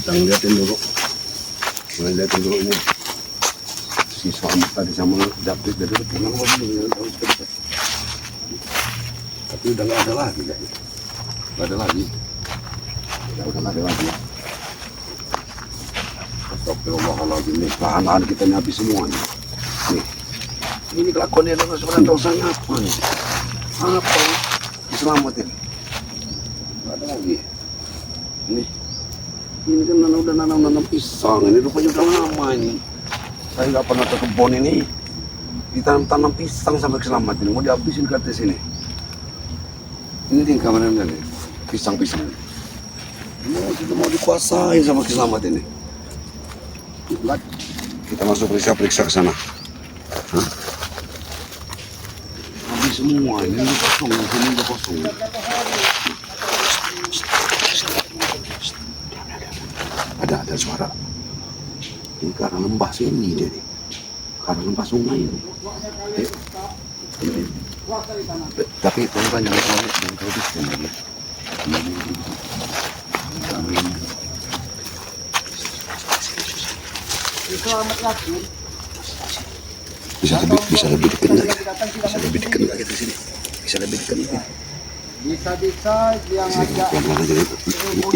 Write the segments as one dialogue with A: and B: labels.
A: kita ngeliatin dulu. Ngeliatin dulu ini. Si Selamat tadi sama David dari pulang belum? Tapi udah nggak ada lagi kayaknya. Nggak ada lagi. Udah nggak ada lagi. Astagfirullahaladzim nih, lahan-lahan kita ini habis semua nih. Nih, ini kelakuan dia sebenarnya dosanya apa nih? Apa? Diselamatin. Nggak ada lagi. Ini kan udah nanam pisang. Ini rupanya udah lama ini. Saya nggak pernah ke kebun ini. Ditanam pisang sampai keselamatin. Mau dihabisin ke atas sini. Ini tinggal mana nih? Pisang-pisang. Ini kita mau dikuasai sama keselamatin ini. Kita masuk periksa ke sana. Hah? Habis semua ini udah kosong, ini udah kosong. Ada suara. Ini karena lembah sini dia nih. Karena lembah sungai ini. Tapi pelan-pelan jangan terlalu disini lagi. Bisa lebih dekat nggak kita? Bisa lebih dekat nggak kita sini? Bisa lebih dekat nggak?
B: Bisa dia ngajak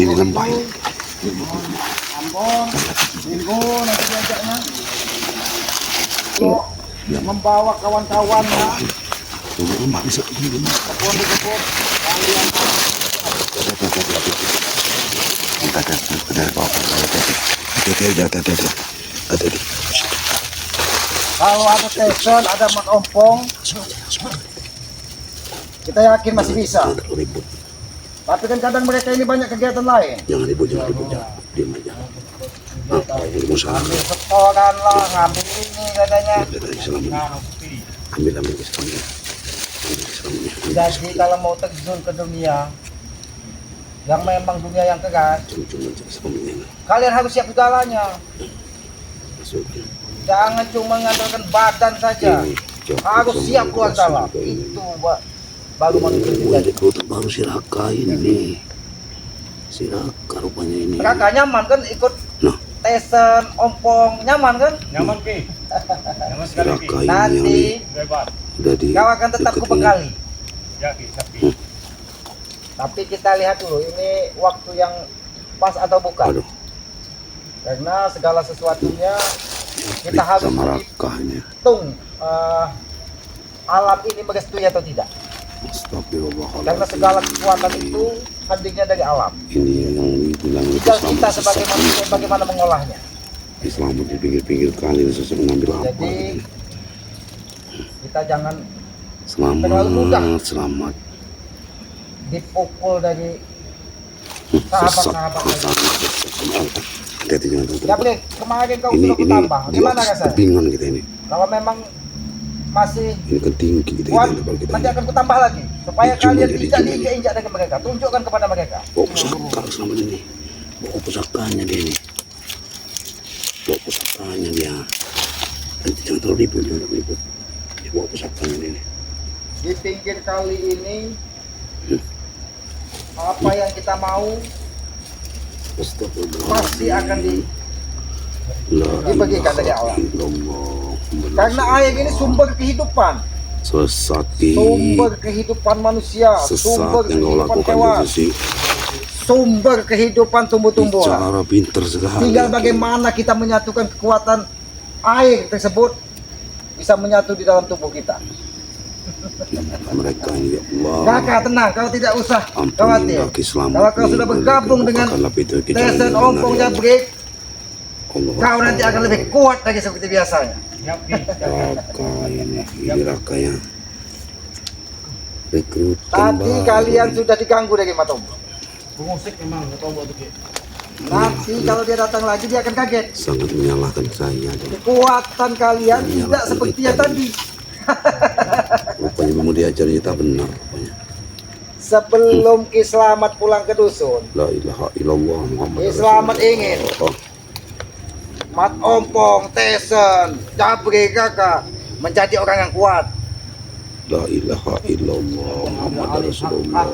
A: ini lembah ini.
B: Ambon, Minggu nanti diajaknya. Kok membawa kawan-kawannya.
A: Lembah bisa begini.
B: Kebun di kebun. Kalian
A: ada.
B: kalau ada teson, ada mak ompong, kita yakin masih bisa.
A: Ribut.
B: Tapi kan kadang mereka ini banyak kegiatan lain.
A: Jangan ribut. Diam aja. Apa ini mau salah?
B: Ambil setoran lah, ngambil ini katanya.
A: Ambil Islamnya.
B: Jadi kalau mau terjun ke dunia, yang memang dunia yang keras, kalian harus siap segalanya. Jangan cuma mengandalkan badan saja. Harus siap keluar dalam. Itu baru manusia jadi.
A: Baru si Raka ini. Si Raka rupanya ini.
B: Raka nyaman kan ikut Tesen, Ompong, nyaman kan?
C: Nyaman Ki. Nyaman sekali Ki.
B: Nanti kau akan tetap kubekali.
C: Ya Ki, tapi.
B: Tapi kita lihat dulu ini waktu yang pas atau bukan.
A: Aduh.
B: Karena segala sesuatunya kita harus menghitung alam ini merestui atau tidak. Karena segala kekuatan itu hadirnya dari alam.
A: Ini yang dibilang
B: kita sebagai manusia bagaimana mengolahnya.
A: Islam di pinggir-pinggir kali sesuatu mengambil apa.
B: Jadi kita jangan
A: selamat
B: dipukul dari sahabat-sahabat. Ya boleh, kemarin kau sudah kutambah. Gimana rasanya?
A: Kebingungan kita ini.
B: Kalau memang masih
A: ini kan tinggi kita
B: kuat, nanti akan kutambah lagi supaya kalian tidak diinjak dengan mereka. Tunjukkan kepada mereka.
A: Bawa pusaka selama ini. Bawa pusakanya dia ini. Bawa pusakanya dia. Nanti jangan terlalu ribut. Dia bawa pusakanya dia ini.
B: Di pinggir kali ini apa yang kita mau pasti akan dibagikan dari Allah. Karena air ini sumber kehidupan. Sumber kehidupan manusia, sumber kehidupan hewan, sumber kehidupan tumbuh-tumbuhan.
A: Cara pinter sekali.
B: Tinggal bagaimana kita menyatukan kekuatan air tersebut bisa menyatu di dalam tubuh kita.
A: Mereka ini ya Allah.
B: Kakak tenang, kau tidak usah khawatir. Kalau kau sudah bergabung dengan Tesen, Ompong, Jabrik, kau nanti akan lebih kuat lagi seperti biasanya.
A: Raka ini Raka yang rekrut.
B: Tadi kalian sudah diganggu dari Matombok.
C: Pengusik memang Matombok itu.
B: Nanti kalau dia datang lagi dia akan kaget.
A: Sangat menyalahkan saya.
B: Kekuatan kalian tidak seperti yang tadi.
A: Rupanya mau diajarin kita benar rupanya.
B: Sebelum Ki Slamet pulang ke dusun,
A: La ilaha illallah Muhammad
B: Ki Slamet ingin Mat Ompong, Tesen, Jabri, Kakak menjadi orang yang kuat.
A: La ilaha illallah Muhammad Rasulullah.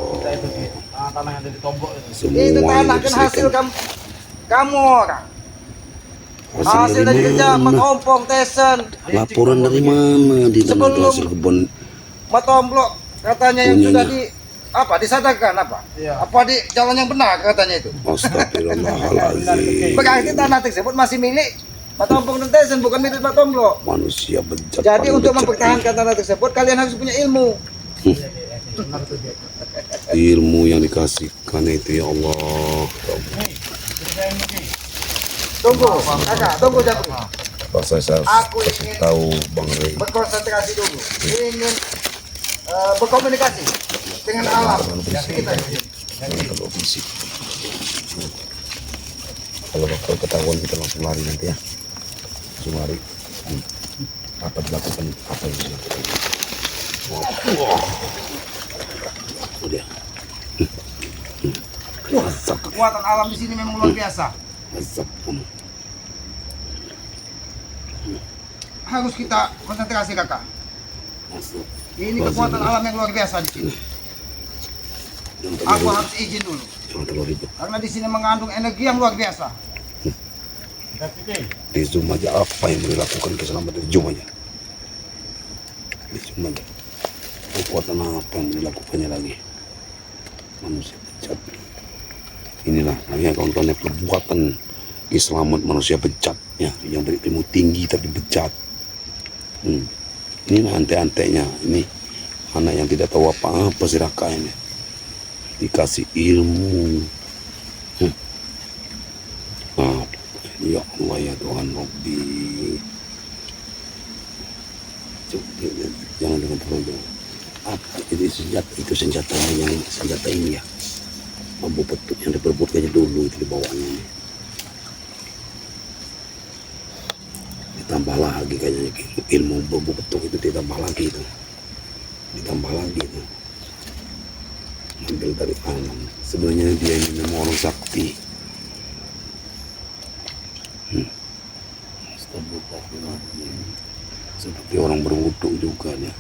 C: Tanah yang ada di Tombok itu.
A: Semua
B: Itu tanah
A: ini
B: kan hasil Kamu orang hasil dari kerja mengompong tesen.
A: Laporan dari mana? Di
B: Sebelum-
A: hasil kebun.
B: Matomblok katanya yang
A: Punyanya.
B: sudah disadarkan apa?
C: Iya.
B: Apa di jalan yang benar katanya itu.
A: Astagfirullahaladzim.
B: Berarti tanah tersebut masih milik Matompong dan Tesen, bukan milik Matomblok.
A: Manusia bejat.
B: Jadi
A: paling
B: untuk
A: bejat.
B: mempertahankan tanah tersebut kalian harus punya ilmu.
A: Ilmu yang dikasihkan itu ya Allah.
B: Tunggu, kakak, tunggu Jabri.
A: Pak saya
B: Aku
A: kasih
B: ingin-
A: tahu Bang Rey.
B: Berkonsentrasi dulu. Ingin berkomunikasi dengan alam. Kita
A: Kalau fisik. Kalau bakal ketahuan kita langsung lari nanti ya. Langsung lari. Apa dilakukan? Apa yang dilakukan? Wah. Udah. Azab.
B: kekuatan alam di sini memang luar biasa.
A: Azab.
B: Harus kita konsentrasi kakak.
A: Azab.
B: Ini kekuatan alam yang luar biasa di sini.
A: Yang
B: Aku
A: terlalu,
B: harus izin dulu
A: jangan terlalu ribet.
B: karena di sini mengandung energi yang luar biasa.
A: Di Zoom aja apa yang dilakukan keselamatan di Zoom aja. Di Zoom aja. Kekuatan apa yang dilakukannya lagi? Manusia bejat. Inilah namanya kawan-kawan perbuatan Islamat manusia bejat ya, yang berilmu tinggi tapi bejat. Inilah ante-antenya ini anak yang tidak tahu apa-apa si Raka ini. Dikasih ilmu. Ya Allah ya Tuhan Rabbi. Jangan dengan terlalu jauh. Apa itu senjatanya yang senjata ini ya. Bambu petuk yang diperbutkannya dulu itu dibawanya ini. Ditambah lagi kayaknya ilmu bambu petuk itu ditambah lagi itu. Ditambah lagi itu. Ambil dari alam. Sebenarnya dia ini memang orang sakti. Astagfirullahaladzim. Seperti orang berwudhu juga ya.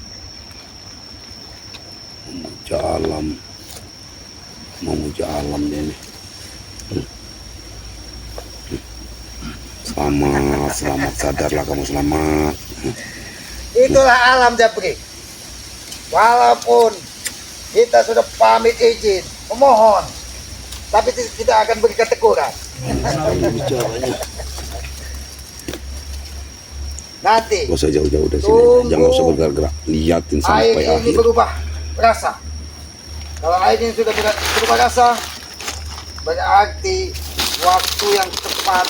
A: Memuja alam dia ini. Selamat sadarlah kamu selamat.
B: Itulah alam Jabri. Walaupun kita sudah pamit izin, memohon, tapi tidak akan berikan teguran.
A: Bicaranya.
B: Nanti
A: Gak usah jauh-jauh dari sini.
B: Tunggu.
A: Jangan usah bergerak-gerak. Liatin
B: air
A: sampai
B: ini
A: akhir.
B: berubah rasa. Kalau air ini sudah berubah rasa, berarti waktu yang tepat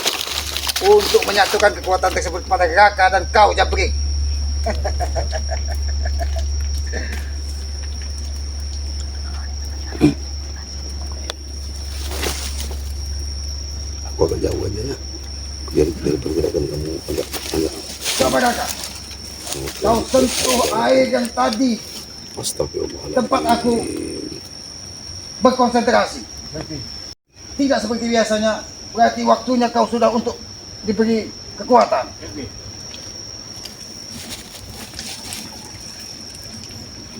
B: untuk menyatukan kekuatan tersebut pada Raka dan kau Jabri.
A: Aku agak jauh aja ya. Biar pergerakan kamu agak.
B: Coba Raka, kau sentuh air yang tadi
A: Astagfirullahaladzim.
B: tempat aku berkonsentrasi. Tidak seperti biasanya, berarti waktunya kau sudah untuk diberi kekuatan.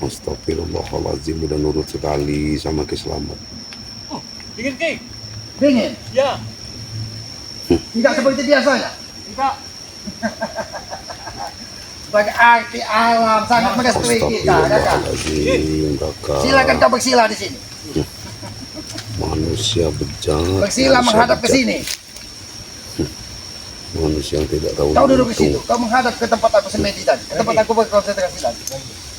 A: Astagfirullahaladzim. Udah nurut sekali sama keselamat.
C: Dingin Ki?
B: Dingin,
C: Ya.
B: tidak seperti biasanya.
C: Tidak.
B: Berarti alam sangat merestui kita, Kakak.
A: Astagfirullahaladzim. Kakak.
B: Silakan kau bersila di sini.
A: Manusia bejat.
B: Bersila
A: manusia
B: menghadap ke
A: bejat.
B: sini.
A: Manusia yang tidak tahu.
B: Kau duduk di
A: untung.
B: situ. Kau menghadap ke tempat aku semedi tadi. Ke tempat aku berkonsentrasi tadi.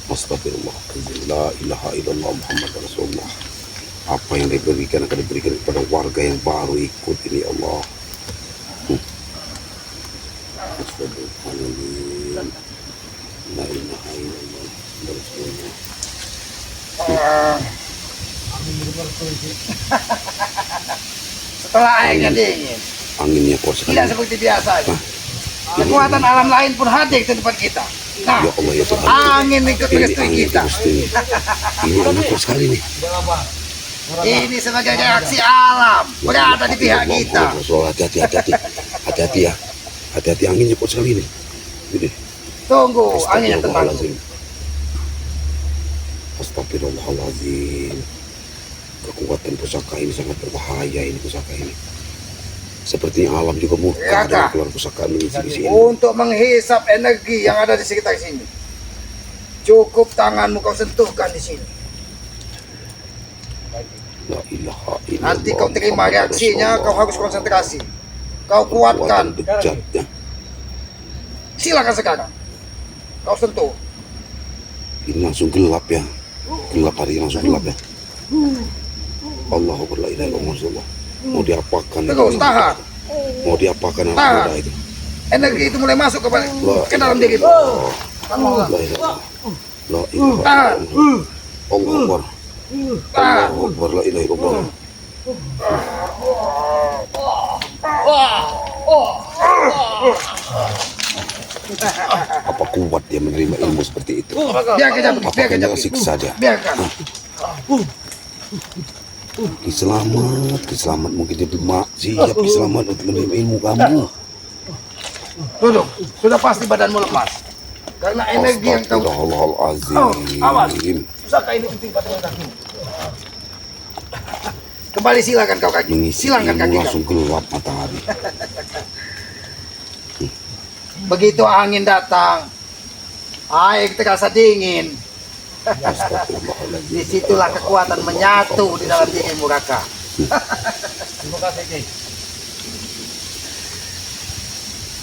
A: Astagfirullahaladzim. La ilaha illallah Muhammad Rasulullah. Apa yang diberikan akan diberikan kepada warga yang baru ikut ini Allah. Astagfirullahaladzim. La ilaha illallah Rasulullah.
B: Setelah airnya dingin,
A: Anginnya kuat sekali.
B: tidak seperti biasanya. Kekuatan alam lain pun hadir di tempat kita. Nah,
A: Ya Allah ya Tuhan.
B: angin ikut
A: Ini
B: merestui
A: angin
B: kita.
A: terus ini. Ini angin kuat sekali nih.
B: Ini sebagai reaksi alam berada di pihak kita.
A: Rasulullah, hati-hati, hati-hati. Hati-hati ya. Hati-hati anginnya kuat sekali nih. Ini.
B: Tunggu, anginnya tenang.
A: Astagfirullahaladzim. Astagfirullahaladzim. Kekuatan pusaka ini sangat berbahaya ini pusaka ini. Sepertinya alam juga murka
B: Ya,
A: dengan
B: Kak.
A: keluar pusaka mengisi-isi ini.
B: Untuk menghisap energi yang ada di sekitar sini. Cukup tanganmu kau sentuhkan di sini.
A: La ilaha illallah.
B: Nanti kau terima
A: Muhammadur
B: reaksinya, kau
A: Rasulullah.
B: harus konsentrasi. Kau
A: Kekuatan
B: kuatkan.
A: bejatnya.
B: Silakan sekarang. Kau sentuh.
A: Ini langsung gelap ya. Gelap hari langsung gelap ya. Allahu Akbar, la ilaha illallah Rasulullah. Mau diapakan?
B: Terus tahan.
A: Mau diapakan anak
B: Tahan.
A: muda itu?
B: Energi itu mulai masuk ke dalam dirimu.
A: La ilaha illallah. La ilaha
B: Tahan.
A: illallah. Allahu Akbar.
B: Tahan.
A: Allahu Akbar, la ilaha illallah. Apa kuat dia menerima ilmu seperti itu?
B: Biarkan Jabri,
A: Apakah
B: biarkan
A: dia
B: Jabri.
A: siksa dia?
B: Biarkan.
A: Kiselamat mungkin dia siap kiselamat untuk menerima ilmu kamu.
B: Duduk. Sudah pasti badanmu lemas. Karena energi yang kau
A: Astagfirullahalazim.
B: pusaka ini tertimpa dengan kaki. Kembali silakan kau kaki.
A: Mengisi
B: Silakan
A: ilmu
B: kaki.
A: langsung gelap matahari.
B: Begitu angin datang, air terasa dingin.
A: Astagfirullahaladzim.
B: Disitulah kekuatan menyatu di dalam dirimu, Raka.
C: Terima kasih, Ki.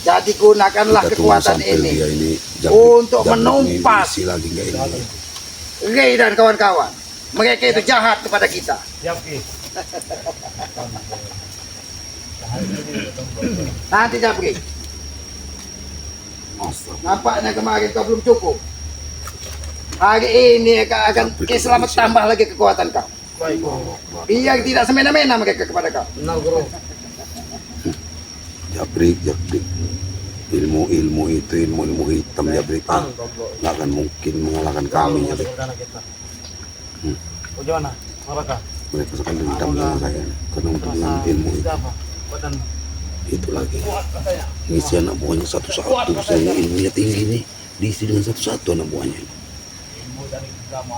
B: Jadi gunakanlah
A: Kita tunggu
B: kekuatan
A: sampai
B: ini
A: dia ini
B: untuk
A: Jabrik
B: menumpas
A: ini isi lagi nggak ini?
B: Ray dan kawan-kawan. Mereka itu jahat kepada kita.
C: Siap, Ki.
B: Nanti Jabri,
A: Astagfirullah.
B: nampaknya kemarin kau belum cukup. Hari ini kau akan selamat tambah lagi kekuatan kau.
C: Baik,
B: Biar tidak semena-mena mereka kepada kau.
C: benar, Guru.
A: Jabrik. Ilmu itu ilmu hitam Jabrik. Nggak akan mungkin mengalahkan kami Jabrik.
C: Rencana kita.
A: Hmm.
C: Bagaimana? Apakah?
A: Mereka akan dendam dengan saya karena untuk dengan ilmu itu,
C: Apa? Badan
A: itu lagi.
C: kuat katanya.
A: Ngisi anak buahnya satu-satu. Saya ilmunya tinggi nih. Diisi dengan satu-satu anak buahnya.
C: Ilmu dari agama.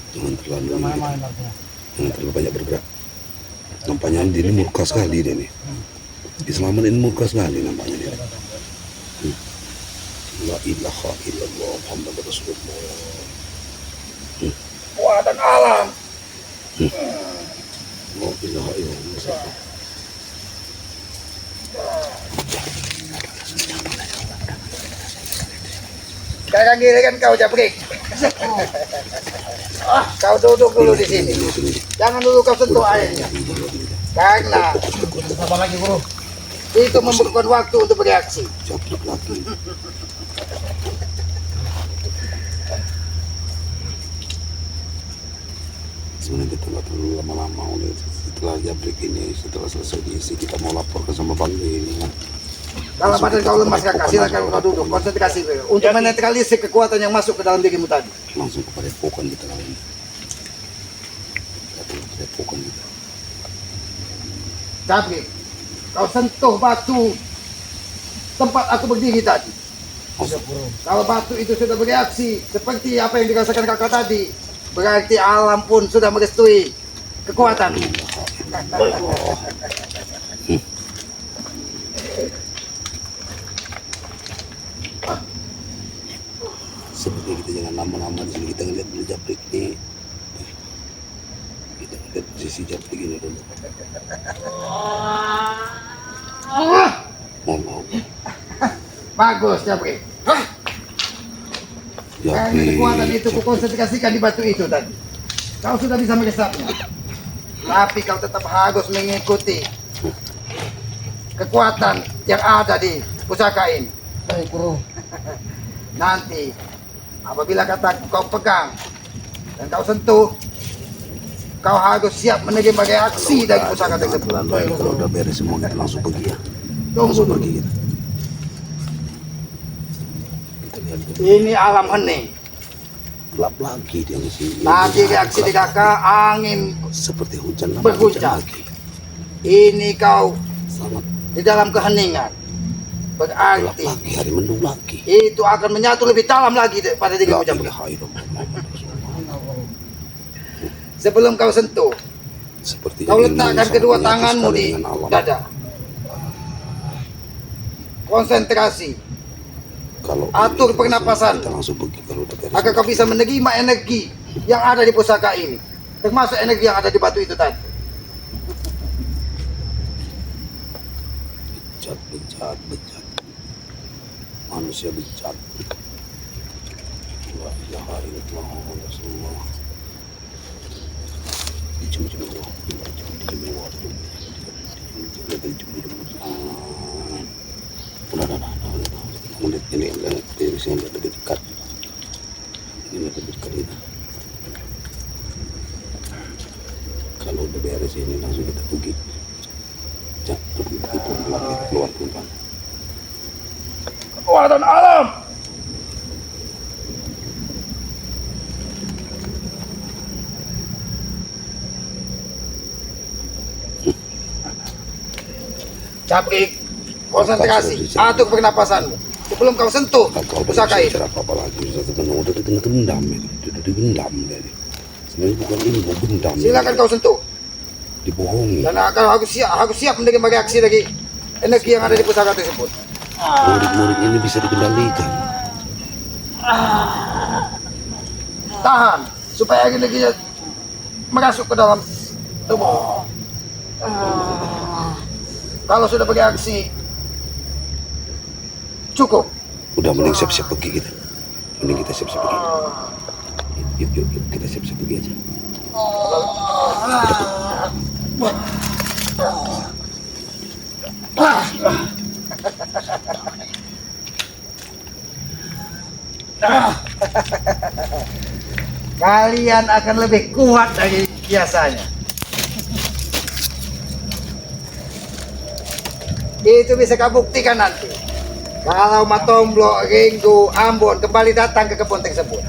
A: Jangan terlalu
C: Tidak main-main artinya.
A: jangan terlalu banyak bergerak. Nampaknya dia ini murka sekali dia nih. Islaman ini murka sekali nampaknya dia. La ilaha illallah Muhammadur Rasulullah.
B: Kekuatan alam.
A: La ilaha illallah.
B: Sekarang giliran kau Jabrik. Kau duduk dulu di sini. Jangan dulu kau sentuh airnya. Karena
C: Apa lagi, Guru?
B: itu membutuhkan waktu untuk bereaksi.
A: Jabrik lagi. Sebenarnya kita nggak perlu lama-lama oleh setelah Jabrik ini setelah selesai diisi kita mau laporkan sama Bang ini kan.
B: Kalau badan kau lemas Kakak, silakan kau duduk. Konsentrasi dulu. Untuk menetralisir kekuatan yang masuk ke dalam dirimu tadi.
A: Langsung kepada pokan kita lagi. Kepada pokan kita.
B: Jabrik, kau sentuh batu tempat aku berdiri tadi.
C: Siap, Guru.
B: Kalau batu itu sudah bereaksi seperti apa yang dirasakan kakak tadi, berarti alam pun sudah merestui kekuatan.
A: Seperti kita jangan lama-lama di sini, kita ngeliat dulu Jabrik ini. Kita ngeliat posisi Jabrik ini dulu. Allah.
B: Bagus Jabrik. Karena kekuatan itu kukonsentrasikan di batu itu tadi. Kau sudah bisa meresapnya. Tapi kau tetap harus mengikuti kekuatan yang ada di pusaka ini.
C: Baik, Guru.
B: Nanti apabila kata kau pegang dan kau sentuh, kau harus siap menerima reaksi dari pusaka tersebut.
A: Kalau udah beres semua kita langsung pergi ya.
B: Tunggu
A: Langsung
B: dulu.
A: pergi kita. Kita lihat dulu.
B: Ini alam hening.
A: Gelap lagi dia di sini.
B: Nanti reaksi di kakak angin
A: seperti hujan
B: berguncang.
A: lagi.
B: Ini kau
A: Selamat
B: di dalam keheningan.
A: gelap
B: Berarti
A: lagi, hari mendung lagi.
B: itu akan menyatu lebih dalam lagi pada dirimu
A: La
B: Jabrik.
A: ilaha illallah Muhammadur Rasulullah.
B: Sebelum kau sentuh,
A: Seperti
B: Kau
A: ilmu
B: letakkan
A: yang
B: kedua
A: sangat menyatu
B: tanganmu
A: sekali
B: di
A: dengan alam.
B: dada. Konsentrasi.
A: Kalau
B: Atur
A: ini
B: pernapasan.
A: kita langsung pergi kalau udah beres.
B: Agar kau bisa menerima energi yang ada di pusaka ini. Termasuk energi yang ada di batu itu tadi.
A: Bejat. Manusia bejat. La ilaha illallah Muhammadur Rasulullah. Ini lebih dekat. Kalau udah beres ini langsung kita pergi. Keluar tumpang.
B: Kekuatan alam. Capik, konsentrasi, atur pernapasanmu. Sebelum kau sentuh
A: Kalau
B: pusaka itu.
A: apa lagi bisa udah dendam ini, udah dendam dari. Sebenarnya bukan ini, mau dendam.
B: Silakan kau sentuh.
A: Dibohongi.
B: Dan kau harus siap menerima reaksi dari energi yang ada di pusaka tersebut.
A: Murid-murid ini bisa dikendalikan.
B: Tahan supaya energinya masuk ke dalam tubuh. Kalau sudah bereaksi, cukup.
A: Udah mending siap-siap pergi kita. Mending kita siap-siap pergi. Yuk, kita siap-siap pergi aja.
B: Kalian akan lebih kuat dari biasanya. Itu bisa kamu buktikan nanti. Kalau Matomblo, Ringo, Ambon kembali datang ke kebun tersebut.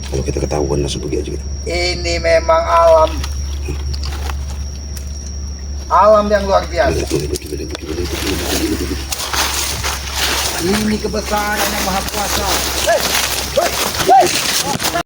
A: Kalau kita ketahuan langsung pergi aja kita.
B: Ini memang alam yang luar biasa. Ini kebesaran yang maha kuasa.